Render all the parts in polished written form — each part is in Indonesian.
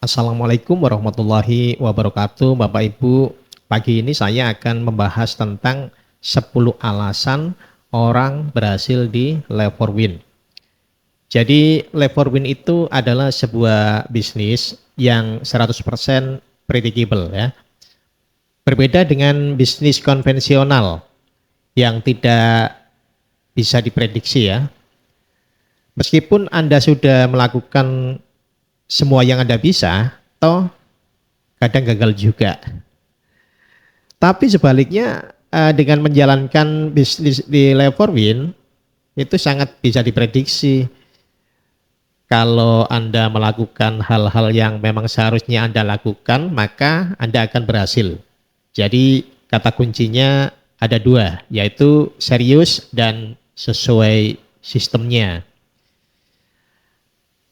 Assalamualaikum warahmatullahi wabarakatuh, Bapak Ibu. Pagi ini saya akan membahas tentang 10 alasan orang berhasil di Leverwin. Jadi Leverwin itu adalah sebuah bisnis yang 100% predictable ya. Berbeda dengan bisnis konvensional yang tidak bisa diprediksi ya. Meskipun Anda sudah melakukan semua yang Anda bisa, toh kadang gagal juga. Tapi sebaliknya dengan menjalankan bisnis di Leverwin itu sangat bisa diprediksi. Kalau Anda melakukan hal-hal yang memang seharusnya Anda lakukan, maka Anda akan berhasil. Jadi kata kuncinya ada dua, yaitu serius dan sesuai sistemnya.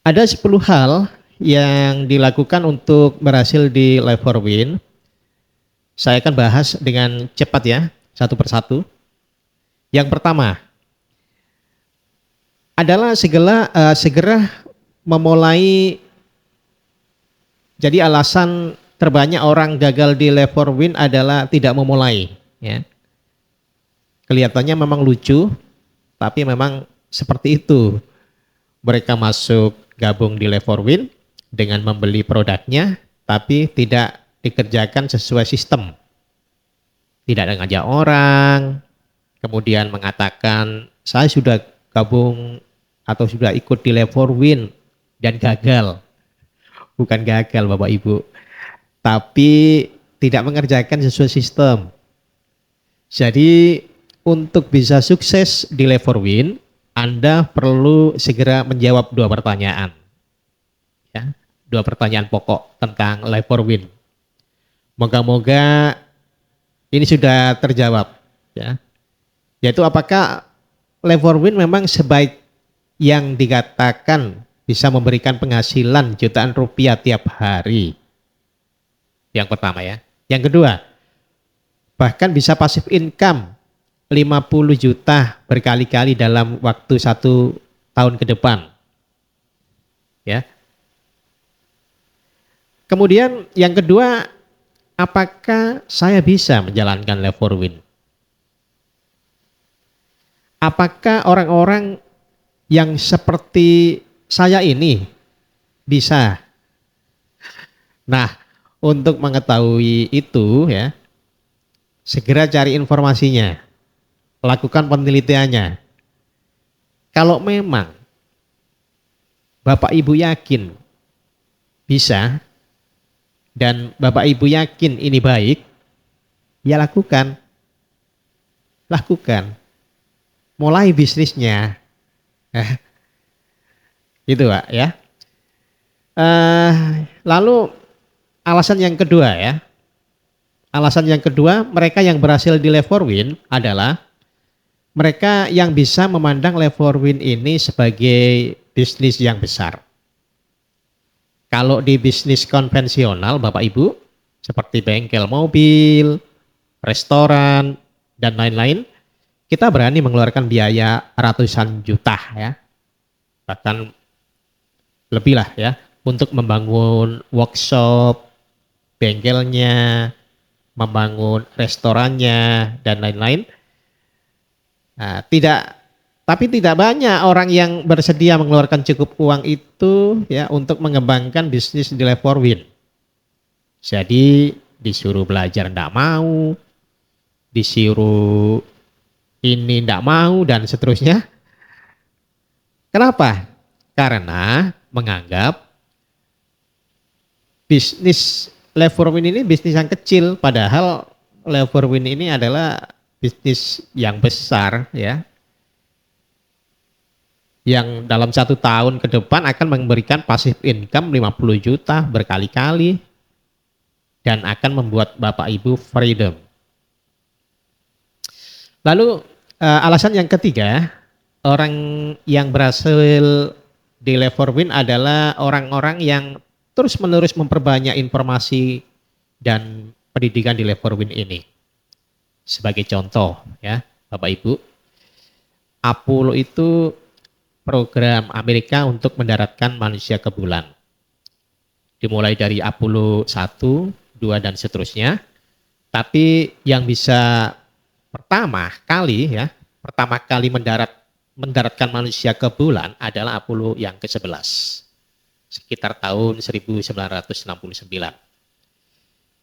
Ada 10 hal yang dilakukan untuk berhasil di Leverwin. Saya akan bahas dengan cepat ya, satu persatu. Yang pertama adalah segera memulai. Jadi alasan terbanyak orang gagal di Leverwin adalah tidak memulai. Ya. Kelihatannya memang lucu, tapi memang seperti itu. Mereka masuk gabung di Leverwin dengan membeli produknya, tapi tidak dikerjakan sesuai sistem. Tidak ada ngajak orang, kemudian mengatakan saya sudah gabung atau sudah ikut di Leverwin dan gagal. Bukan gagal Bapak Ibu, tapi tidak mengerjakan sesuai sistem. Jadi untuk bisa sukses di Leverwin, Anda perlu segera menjawab dua pertanyaan. Ya, dua pertanyaan pokok tentang Leverwin. Moga-moga ini sudah terjawab, ya. Yaitu apakah Leverwin memang sebaik yang dikatakan bisa memberikan penghasilan jutaan rupiah tiap hari. Yang pertama ya. Yang kedua, bahkan bisa passive income 50 juta berkali-kali dalam waktu 1 tahun ke depan. Ya. Kemudian yang kedua, apakah saya bisa menjalankan Leverwin? Apakah orang-orang yang seperti saya ini bisa? Nah, untuk mengetahui itu ya, segera cari informasinya, lakukan penelitiannya. Kalau memang Bapak Ibu yakin bisa dan Bapak Ibu yakin ini baik, ya lakukan. Lakukan. Mulai bisnisnya. Gitu Pak ya. Lalu alasan yang kedua ya. Alasan yang kedua, mereka yang berhasil di Leverwin adalah mereka yang bisa memandang Leverwin ini sebagai bisnis yang besar. Kalau di bisnis konvensional Bapak Ibu, seperti bengkel mobil, restoran, dan lain-lain, kita berani mengeluarkan biaya ratusan juta ya. Bahkan lebih lah ya, untuk membangun workshop, bengkelnya, membangun restorannya, dan lain-lain. Nah, tapi tidak banyak orang yang bersedia mengeluarkan cukup uang itu ya untuk mengembangkan bisnis di Leverwin. Jadi disuruh belajar tidak mau, disuruh ini tidak mau dan seterusnya. Kenapa? Karena menganggap bisnis Leverwin ini bisnis yang kecil, padahal Leverwin ini adalah bisnis yang besar ya, yang dalam 1 tahun ke depan akan memberikan passive income 50 juta berkali-kali dan akan membuat Bapak Ibu freedom. Lalu alasan yang ketiga, orang yang berhasil di Leverwin adalah orang-orang yang terus-menerus memperbanyak informasi dan pendidikan di Leverwin ini. Sebagai contoh ya Bapak Ibu, Apollo itu program Amerika untuk mendaratkan manusia ke bulan. dimulai dari Apollo 1, 2 dan seterusnya. Tapi yang bisa pertama kali mendaratkan manusia ke bulan adalah Apollo yang ke-11 sekitar tahun 1969.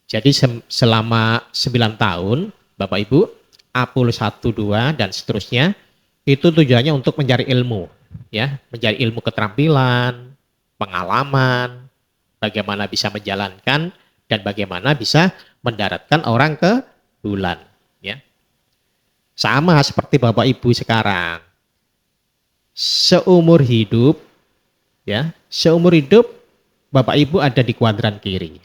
Jadi selama 9 tahun Bapak Ibu, Apollo 1, 2 dan seterusnya itu tujuannya untuk mencari ilmu, ya, mencari ilmu keterampilan, pengalaman, bagaimana bisa menjalankan dan bagaimana bisa mendaratkan orang ke bulan, ya. Sama seperti Bapak Ibu sekarang. Seumur hidup, ya, seumur hidup Bapak Ibu ada di kuadran kiri.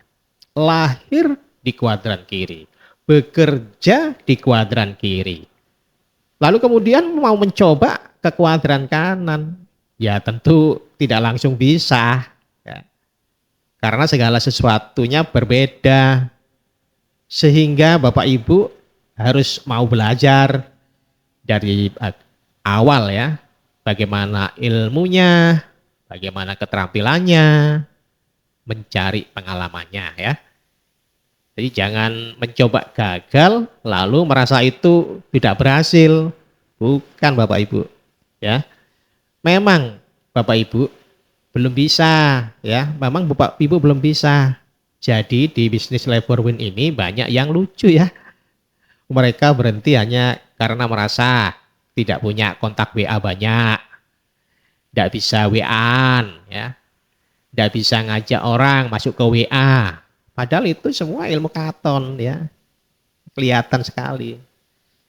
Lahir di kuadran kiri, bekerja di kuadran kiri. Lalu kemudian mau mencoba ke kuadran kanan, ya tentu tidak langsung bisa, ya. Karena segala sesuatunya berbeda, sehingga Bapak Ibu harus mau belajar dari awal, ya, bagaimana ilmunya, bagaimana keterampilannya, mencari pengalamannya, ya. Jadi jangan mencoba gagal lalu merasa itu tidak berhasil. Bukan Bapak Ibu, ya. Memang Bapak Ibu belum bisa, ya. Memang Bapak Ibu belum bisa. Jadi di bisnis Lever Win ini banyak yang lucu, ya. Mereka berhenti hanya karena merasa tidak punya kontak WA banyak, tidak bisa WA-an, ya, tidak bisa ngajak orang masuk ke WA. Padahal itu semua ilmu katon, ya, kelihatan sekali.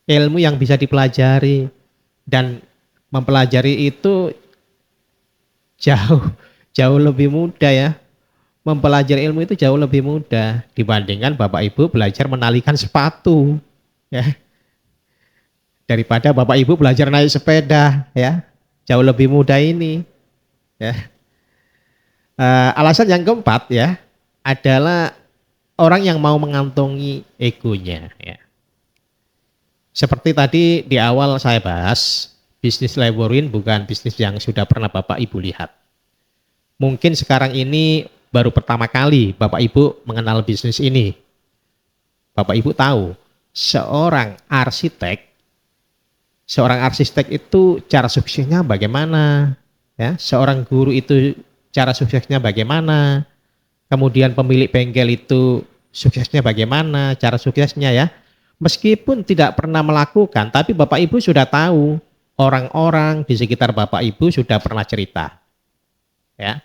Ilmu yang bisa dipelajari dan mempelajari itu jauh jauh lebih mudah, ya. Mempelajari ilmu itu jauh lebih mudah dibandingkan Bapak Ibu belajar menalikan sepatu, ya. Daripada Bapak Ibu belajar naik sepeda, ya. Jauh lebih mudah ini, ya. Alasan yang keempat, ya, adalah orang yang mau mengantongi egonya, ya. Seperti tadi di awal saya bahas, bisnis Lever Win bukan bisnis yang sudah pernah Bapak Ibu lihat. Mungkin sekarang ini baru pertama kali Bapak Ibu mengenal bisnis ini. Bapak Ibu tahu, seorang arsitek itu cara suksesnya bagaimana, ya. Seorang guru itu cara suksesnya bagaimana. Kemudian pemilik bengkel itu suksesnya bagaimana, cara suksesnya, ya. Meskipun tidak pernah melakukan, tapi Bapak Ibu sudah tahu, orang-orang di sekitar Bapak Ibu sudah pernah cerita, ya,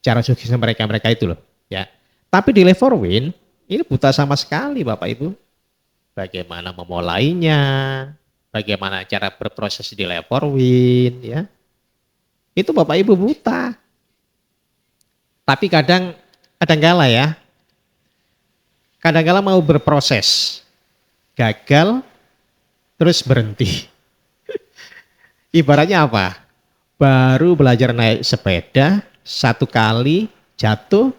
cara suksesnya mereka itu loh, ya. Tapi di Lever Win ini buta sama sekali Bapak Ibu. Bagaimana memulainya, bagaimana cara berproses di Lever Win, ya. Itu Bapak Ibu buta. Tapi kadang-kala, ya, kadang-kala mau berproses, gagal, terus berhenti. Ibaratnya apa? Baru belajar naik sepeda, satu kali jatuh,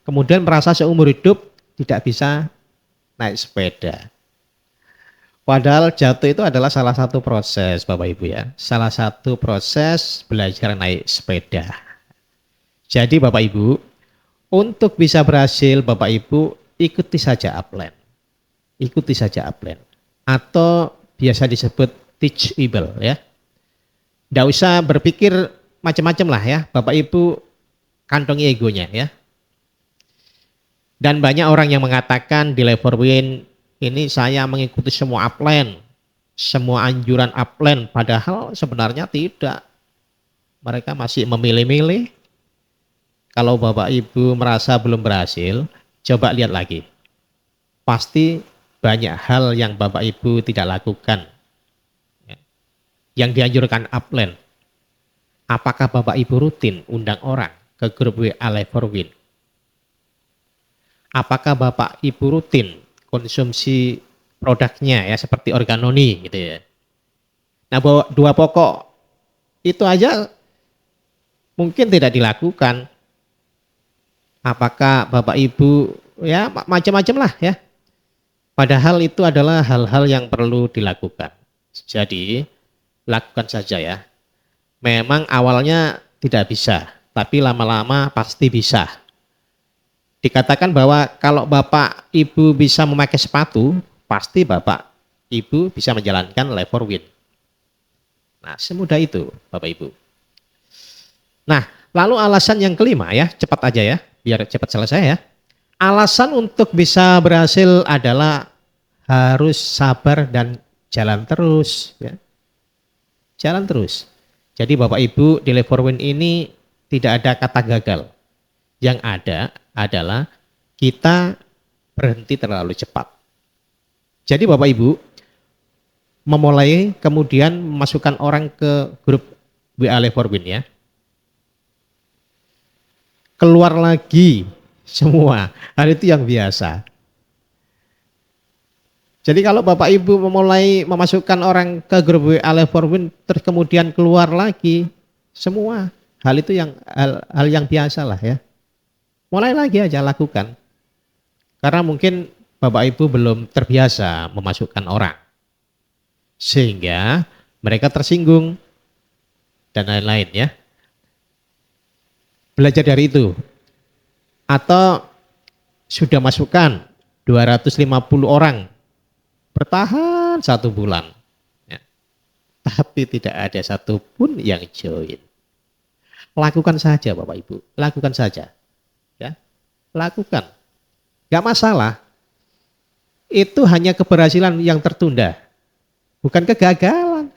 kemudian merasa seumur hidup tidak bisa naik sepeda. Padahal jatuh itu adalah salah satu proses, Bapak Ibu, ya. Salah satu proses belajar naik sepeda. Jadi Bapak Ibu, untuk bisa berhasil Bapak Ibu ikuti saja upline. Ikuti saja upline. Atau biasa disebut teachable, ya. Nggak usah berpikir macam-macam lah, ya. Bapak Ibu kantongi egonya, ya. Dan banyak orang yang mengatakan di Lever Win ini saya mengikuti semua upline, semua anjuran upline, padahal sebenarnya tidak. Mereka masih memilih-milih. Kalau Bapak Ibu merasa belum berhasil, coba lihat lagi. Pasti banyak hal yang Bapak Ibu tidak lakukan, ya, yang dianjurkan upline. Apakah Bapak Ibu rutin undang orang ke grup WA Lever Win? Apakah Bapak Ibu rutin konsumsi produknya, ya, seperti organoni gitu, ya. Nah, dua pokok itu aja mungkin tidak dilakukan. Apakah Bapak Ibu, ya, macam-macam lah, ya. Padahal itu adalah hal-hal yang perlu dilakukan. Jadi lakukan saja, ya. Memang awalnya tidak bisa, tapi lama-lama pasti bisa. Dikatakan bahwa kalau Bapak Ibu bisa memakai sepatu, pasti Bapak Ibu bisa menjalankan lever win. Nah, semudah itu Bapak Ibu. Nah, lalu alasan yang kelima ya, cepat aja ya, biar cepat selesai ya. Alasan untuk bisa berhasil adalah harus sabar dan jalan terus ya. Jalan terus. Jadi Bapak Ibu di lever win ini tidak ada kata gagal. Yang ada adalah kita berhenti terlalu cepat. Jadi Bapak Ibu memulai kemudian memasukkan orang ke grup WA lever win ya. Keluar lagi semua. Hal itu yang biasa. Jadi kalau Bapak Ibu memulai memasukkan orang ke grup WA lever win terus kemudian keluar lagi semua. Hal itu yang hal yang biasa lah ya. Mulai lagi aja lakukan. Karena mungkin Bapak Ibu belum terbiasa memasukkan orang. Sehingga mereka tersinggung dan lain-lain ya. Belajar dari itu. Atau sudah masukkan 250 orang. Bertahan 1 bulan. Ya. Tapi tidak ada satupun yang join. Lakukan saja Bapak Ibu. Lakukan saja. Ya, lakukan, nggak masalah. Itu hanya keberhasilan yang tertunda, bukan kegagalan.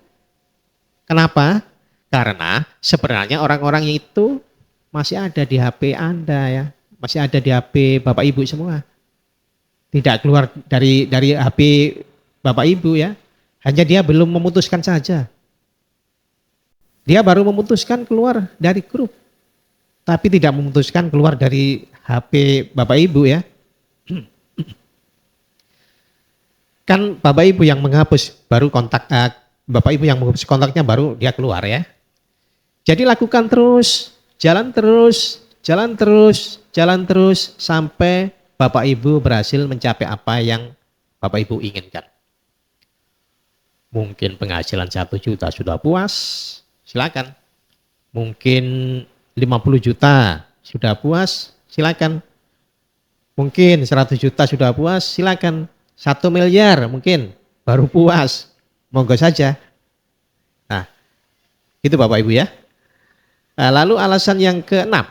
Kenapa? Karena sebenarnya orang-orang itu masih ada di HP Anda ya, masih ada di HP Bapak Ibu semua. Tidak keluar dari HP Bapak Ibu ya, hanya dia belum memutuskan saja. Dia baru memutuskan keluar dari grup. Tapi tidak memutuskan keluar dari HP Bapak Ibu ya. Kan Bapak Ibu yang menghapus baru kontak, Bapak Ibu yang menghapus kontaknya baru dia keluar ya. Jadi lakukan terus, jalan terus, jalan terus, jalan terus sampai Bapak Ibu berhasil mencapai apa yang Bapak Ibu inginkan. Mungkin penghasilan 1 juta sudah puas, silakan. Mungkin 50 juta sudah puas, silakan. Mungkin 100 juta sudah puas, silakan. 1 miliar mungkin baru puas, monggo saja. Nah, itu Bapak Ibu ya. Nah, lalu alasan yang keenam,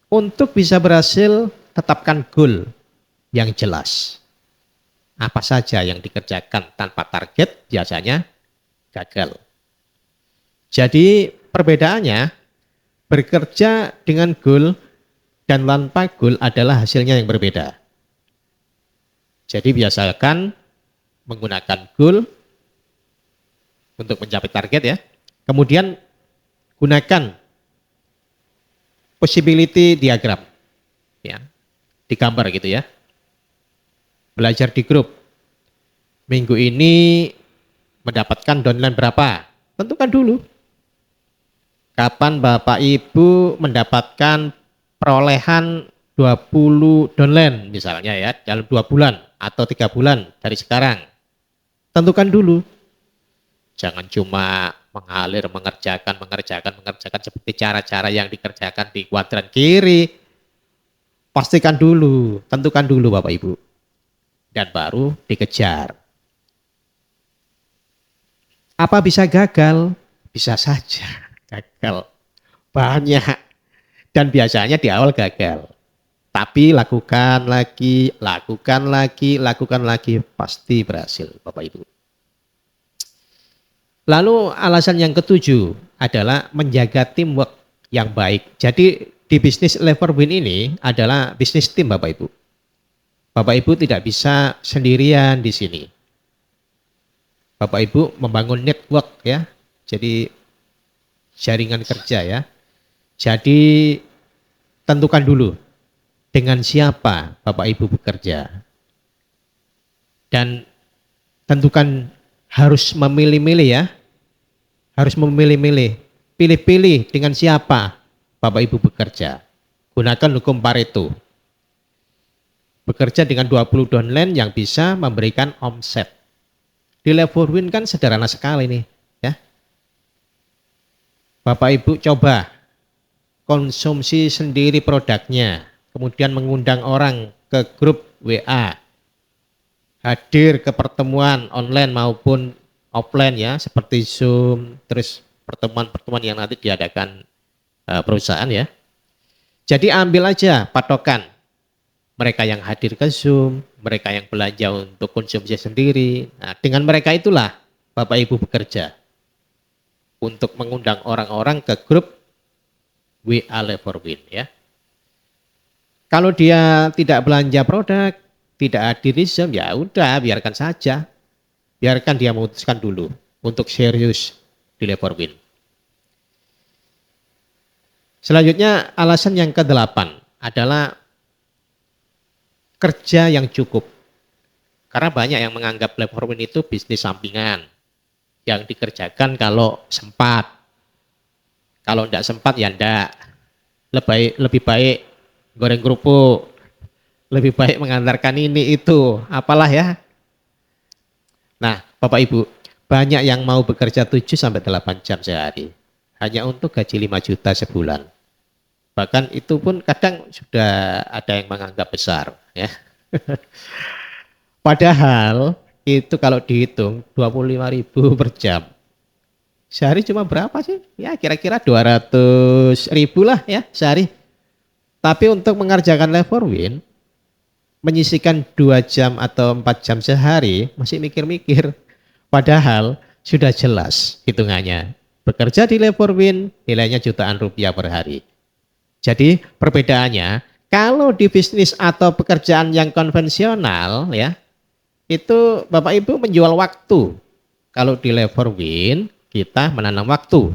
untuk bisa berhasil tetapkan goal yang jelas. Apa saja yang dikerjakan tanpa target biasanya gagal. Jadi perbedaannya, bekerja dengan goal dan tanpa goal adalah hasilnya yang berbeda. Jadi biasakan menggunakan goal untuk mencapai target ya. Kemudian gunakan possibility diagram ya. Digambar gitu ya. Belajar di grup. Minggu ini mendapatkan downline berapa? Tentukan dulu. Kapan Bapak Ibu mendapatkan perolehan 20 downline misalnya ya, dalam 2 bulan atau 3 bulan dari sekarang. Tentukan dulu. Jangan cuma mengalir, mengerjakan seperti cara-cara yang dikerjakan di kuadran kiri. Pastikan dulu, tentukan dulu Bapak Ibu. Dan baru dikejar. Apa bisa gagal? Bisa saja. Gagal banyak dan biasanya di awal gagal, tapi lakukan lagi pasti berhasil Bapak Ibu. Lalu alasan yang ketujuh adalah menjaga teamwork yang baik. Jadi di bisnis lever win ini adalah bisnis tim Bapak Ibu. Bapak Ibu tidak bisa sendirian di sini. Bapak Ibu membangun network ya. Jadi jaringan kerja ya. Jadi tentukan dulu dengan siapa Bapak Ibu bekerja. Dan tentukan harus memilih-milih ya. Harus memilih-milih. Pilih-pilih dengan siapa Bapak Ibu bekerja. Gunakan hukum Pareto. Bekerja dengan 20 downline yang bisa memberikan omset. Di lever win kan sederhana sekali nih ya. Bapak Ibu coba konsumsi sendiri produknya, kemudian mengundang orang ke grup WA, hadir ke pertemuan online maupun offline ya, seperti Zoom, terus pertemuan-pertemuan yang nanti diadakan perusahaan ya. Jadi ambil aja patokan mereka yang hadir ke Zoom, mereka yang belanja untuk konsumsi sendiri. Nah, dengan mereka itulah Bapak Ibu bekerja untuk mengundang orang-orang ke grup WA Leverwin ya. Kalau dia tidak belanja produk, tidak hadir di Zoom, ya udah biarkan saja. Biarkan dia memutuskan dulu untuk serius di Leverwin. Selanjutnya alasan yang ke-8 adalah kerja yang cukup. Karena banyak yang menganggap Leverwin itu bisnis sampingan yang dikerjakan kalau sempat. Kalau tidak sempat ya enggak. Lebih baik goreng kerupuk, lebih baik mengantarkan ini itu, apalah ya. Nah, Bapak Ibu, banyak yang mau bekerja 7-8 jam sehari hanya untuk gaji 5 juta sebulan. Bahkan itu pun kadang sudah ada yang menganggap besar ya. Padahal itu kalau dihitung 25.000 per jam. Sehari cuma berapa sih? Ya kira-kira 200.000 lah ya sehari. Tapi untuk mengerjakan Leverwin, menyisihkan 2 jam atau 4 jam sehari, masih mikir-mikir. Padahal sudah jelas hitungannya. Bekerja di Leverwin nilainya jutaan rupiah per hari. Jadi perbedaannya, kalau di bisnis atau pekerjaan yang konvensional ya, itu Bapak Ibu menjual waktu. Kalau di Leverwin kita menanam waktu.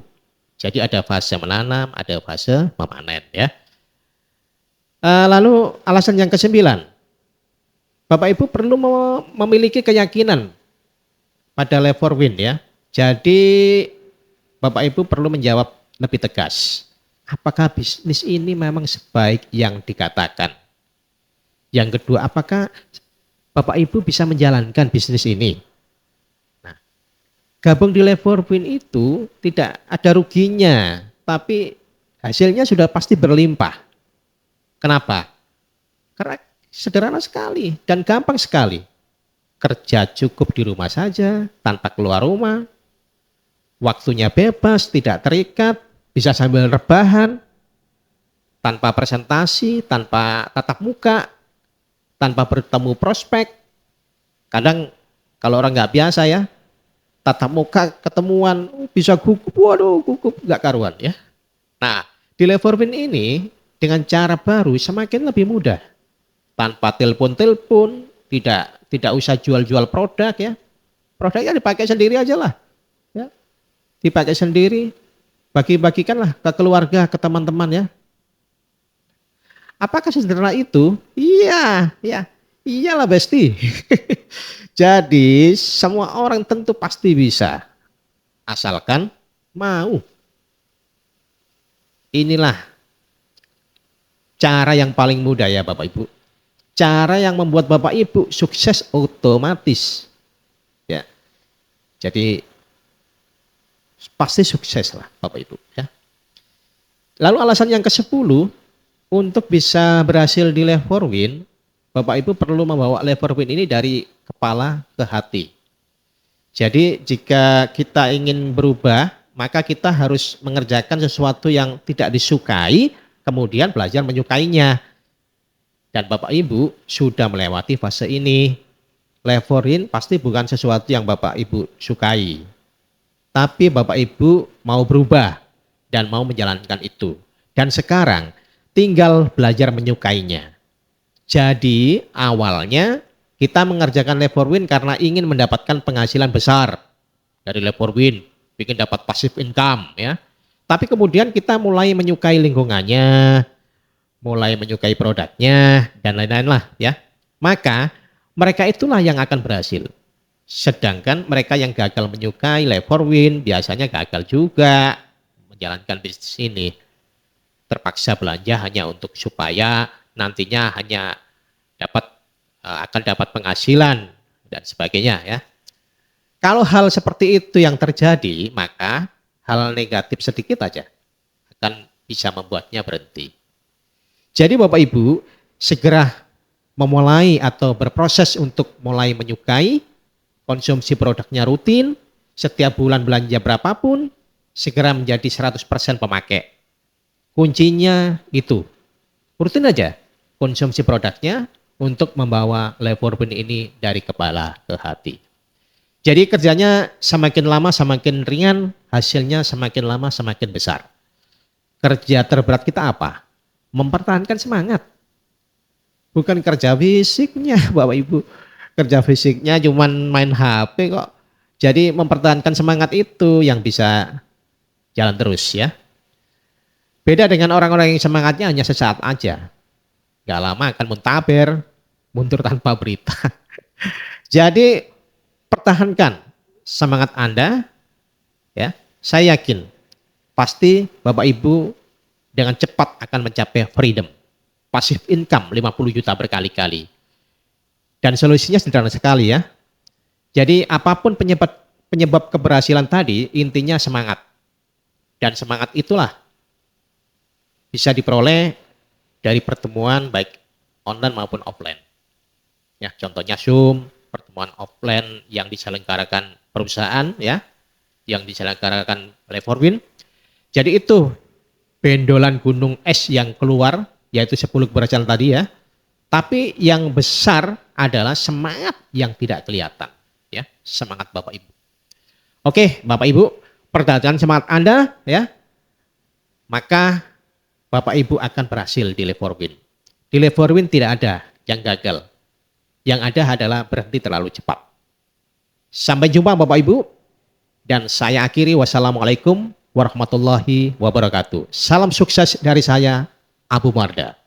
Jadi ada fase menanam, ada fase memanen ya. Lalu alasan yang ke-9, Bapak Ibu perlu memiliki keyakinan pada Leverwin ya. Jadi Bapak Ibu perlu menjawab lebih tegas. Apakah bisnis ini memang sebaik yang dikatakan? Yang kedua, apakah Bapak Ibu bisa menjalankan bisnis ini? Nah, gabung di Leverwin itu tidak ada ruginya, tapi hasilnya sudah pasti berlimpah. Kenapa? Karena sederhana sekali dan gampang sekali. Kerja cukup di rumah saja, tanpa keluar rumah. Waktunya bebas, tidak terikat, bisa sambil rebahan, tanpa presentasi, tanpa tatap muka, tanpa bertemu prospek. Kadang kalau orang nggak biasa ya, tatap muka ketemuan bisa gugup, waduh gugup nggak karuan ya. Nah di Leverwin ini dengan cara baru semakin lebih mudah, tanpa telepon-telepon, tidak usah jual-jual produk ya, produknya dipakai sendiri aja lah, ya. Dipakai sendiri, bagi-bagikanlah ke keluarga, ke teman-teman ya. Apakah sederhana itu? Iya, ya, iyalah Besti. Jadi semua orang tentu pasti bisa, asalkan mau. Inilah cara yang paling mudah ya Bapak Ibu. Cara yang membuat Bapak Ibu sukses otomatis. Ya. Jadi pasti sukses lah Bapak Ibu ya. Lalu alasan yang ke-10, untuk bisa berhasil di Leverwin, Bapak Ibu perlu membawa Leverwin ini dari kepala ke hati. Jadi jika kita ingin berubah, maka kita harus mengerjakan sesuatu yang tidak disukai, kemudian belajar menyukainya. Dan Bapak Ibu sudah melewati fase ini. Leverwin pasti bukan sesuatu yang Bapak Ibu sukai. Tapi Bapak Ibu mau berubah dan mau menjalankan itu. Dan sekarang tinggal belajar menyukainya. Jadi awalnya kita mengerjakan Leverwin karena ingin mendapatkan penghasilan besar dari Leverwin, bikin dapat passive income ya. Tapi kemudian kita mulai menyukai lingkungannya, mulai menyukai produknya dan lain-lain lah ya. Maka mereka itulah yang akan berhasil. Sedangkan mereka yang gagal menyukai Leverwin biasanya gagal juga menjalankan bisnis ini. Terpaksa belanja hanya untuk supaya nantinya hanya akan dapat penghasilan dan sebagainya ya. Kalau hal seperti itu yang terjadi, maka hal negatif sedikit aja akan bisa membuatnya berhenti. Jadi Bapak Ibu segera memulai atau berproses untuk mulai menyukai, konsumsi produknya rutin, setiap bulan belanja berapapun, segera menjadi 100% pemakai. Kuncinya itu, rutin aja konsumsi produknya untuk membawa Levorbin ini dari kepala ke hati. Jadi kerjanya semakin lama semakin ringan, hasilnya semakin lama semakin besar. Kerja terberat kita apa? Mempertahankan semangat. Bukan kerja fisiknya Bapak Ibu. Kerja fisiknya cuman main HP kok. Jadi mempertahankan semangat itu yang bisa jalan terus ya. Beda dengan orang-orang yang semangatnya hanya sesaat aja. Gak lama akan muntaber, mundur tanpa berita. Jadi pertahankan semangat Anda ya. Saya yakin pasti Bapak Ibu dengan cepat akan mencapai freedom. Passive income 50 juta berkali-kali. Dan solusinya sederhana sekali ya. Jadi apapun penyebab keberhasilan tadi, intinya semangat. Dan semangat itulah bisa diperoleh dari pertemuan baik online maupun offline. Ya, contohnya Zoom, pertemuan offline yang diselenggarakan perusahaan ya, yang diselenggarakan Levorbin. Jadi itu bendolan gunung es yang keluar, yaitu 10 keberhasilan tadi ya. Tapi yang besar adalah semangat yang tidak kelihatan. Ya, semangat Bapak Ibu. Oke, Bapak Ibu, pertahankan semangat Anda ya. Maka Bapak Ibu akan berhasil di Levorbin. Di Levorbin tidak ada yang gagal. Yang ada adalah berhenti terlalu cepat. Sampai jumpa Bapak Ibu. Dan saya akhiri, wassalamualaikum warahmatullahi wabarakatuh. Salam sukses dari saya, Abu Marda.